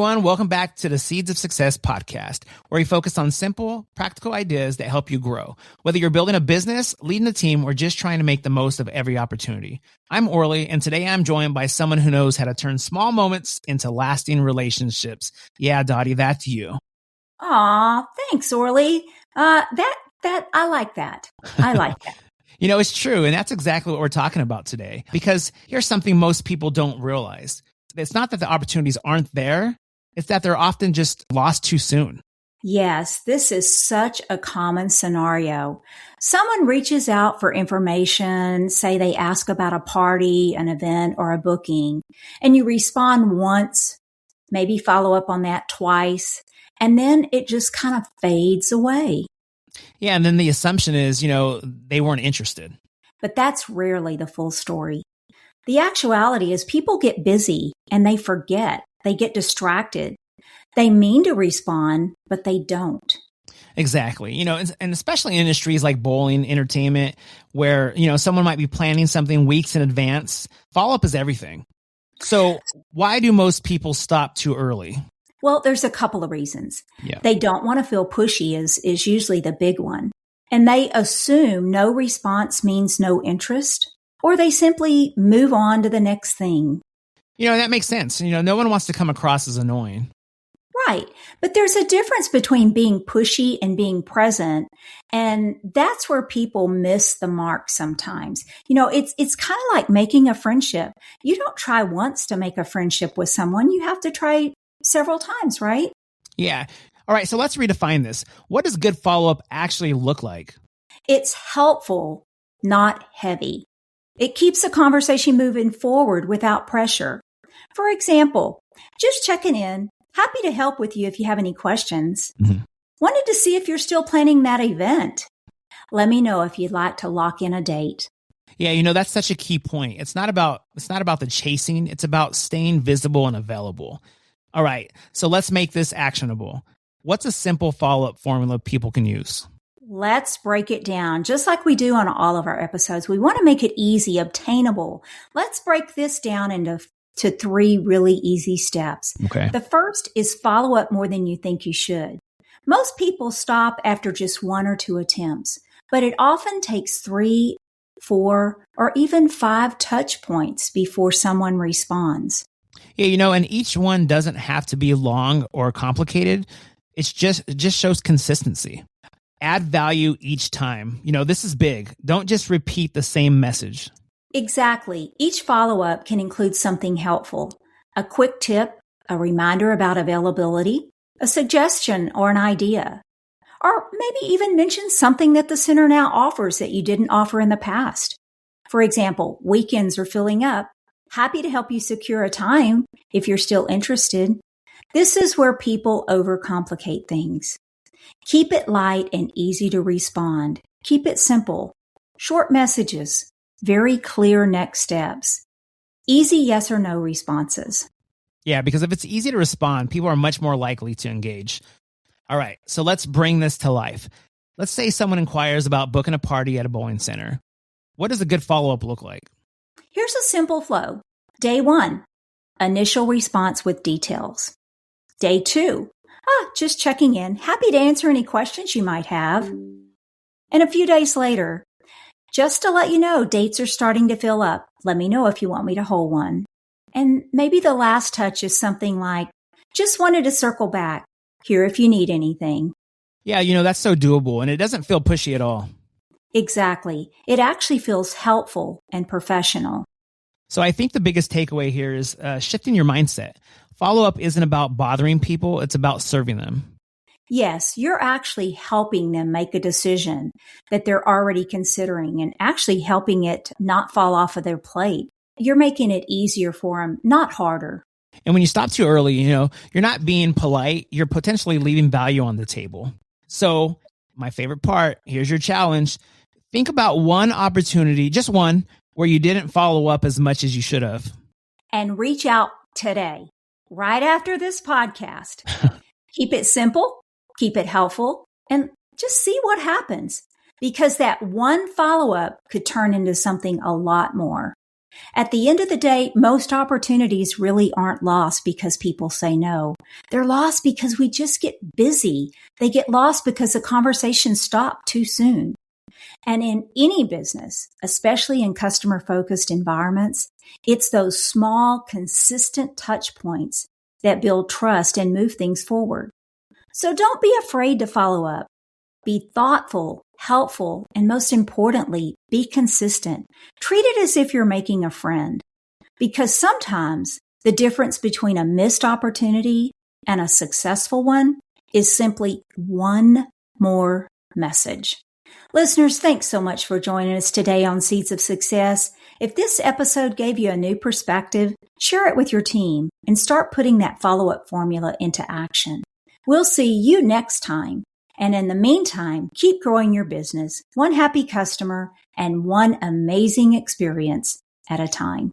everyone. Welcome back to the Seeds of Success podcast, where we focus on simple, practical ideas that help you grow. Whether you're building a business, leading a team, or just trying to make the most of every opportunity. I'm Orly, and today I'm joined by someone who knows how to turn small moments into lasting relationships. Yeah, Dottie, that's you. Aw, thanks, Orly. I like that. I like that. You know, it's true. And that's exactly what we're talking about today, because here's something most people don't realize. It's not that the opportunities aren't there. It's that they're often just lost too soon. Yes, this is such a common scenario. Someone reaches out for information, say they ask about a party, an event, or a booking, and you respond once, maybe follow up on that twice, and then it just kind of fades away. Yeah, and then the assumption is, they weren't interested. But that's rarely the full story. The actuality is people get busy and they forget. They get distracted. They mean to respond, but they don't. Exactly. And especially in industries like bowling, entertainment, where, someone might be planning something weeks in advance. Follow-up is everything. So why do most people stop too early? Well, there's a couple of reasons. Yeah. They don't want to feel pushy is usually the big one. And they assume no response means no interest, or they simply move on to the next thing. That makes sense. No one wants to come across as annoying. Right. But there's a difference between being pushy and being present. And that's where people miss the mark sometimes. It's kind of like making a friendship. You don't try once to make a friendship with someone. You have to try several times, right? Yeah. All right. So let's redefine this. What does good follow-up actually look like? It's helpful, not heavy. It keeps the conversation moving forward without pressure. For example, just checking in. Happy to help with you if you have any questions. Mm-hmm. Wanted to see if you're still planning that event. Let me know if you'd like to lock in a date. Yeah, that's such a key point. It's not about the chasing. It's about staying visible and available. All right. So let's make this actionable. What's a simple follow-up formula people can use? Let's break it down. Just like we do on all of our episodes, we want to make it easy, obtainable. Let's break this down into 3 really easy steps. Okay. The first is follow up more than you think you should. Most people stop after just 1 or 2 attempts, but it often takes 3, 4, or even 5 touch points before someone responds. Yeah, and each one doesn't have to be long or complicated. It just shows consistency. Add value each time. This is big. Don't just repeat the same message. Exactly. Each follow-up can include something helpful. A quick tip, a reminder about availability, a suggestion or an idea, or maybe even mention something that the center now offers that you didn't offer in the past. For example, weekends are filling up. Happy to help you secure a time if you're still interested. This is where people overcomplicate things. Keep it light and easy to respond. Keep it simple. Short messages. Very clear next steps. Easy yes or no responses. Yeah, because if it's easy to respond, people are much more likely to engage. All right, so let's bring this to life. Let's say someone inquires about booking a party at a bowling center. What does a good follow-up look like? Here's a simple flow. Day 1, initial response with details. Day 2, just checking in. Happy to answer any questions you might have. And a few days later, just to let you know, dates are starting to fill up. Let me know if you want me to hold one. And maybe the last touch is something like, just wanted to circle back. Here if you need anything. Yeah, that's so doable, and it doesn't feel pushy at all. Exactly. It actually feels helpful and professional. So I think the biggest takeaway here is shifting your mindset. Follow-up isn't about bothering people. It's about serving them. Yes, you're actually helping them make a decision that they're already considering and actually helping it not fall off of their plate. You're making it easier for them, not harder. And when you stop too early, you're not being polite. You're potentially leaving value on the table. So my favorite part, here's your challenge. Think about one opportunity, just one, where you didn't follow up as much as you should have. And reach out today, right after this podcast. Keep it simple, keep it helpful, and just see what happens. Because that one follow-up could turn into something a lot more. At the end of the day, most opportunities really aren't lost because people say no. They're lost because we just get busy. They get lost because the conversation stopped too soon. And in any business, especially in customer-focused environments, it's those small, consistent touch points that build trust and move things forward. So don't be afraid to follow up. Be thoughtful, helpful, and most importantly, be consistent. Treat it as if you're making a friend. Because sometimes the difference between a missed opportunity and a successful one is simply one more message. Listeners, thanks so much for joining us today on Seeds of Success. If this episode gave you a new perspective, share it with your team and start putting that follow-up formula into action. We'll see you next time. And in the meantime, keep growing your business, one happy customer and one amazing experience at a time.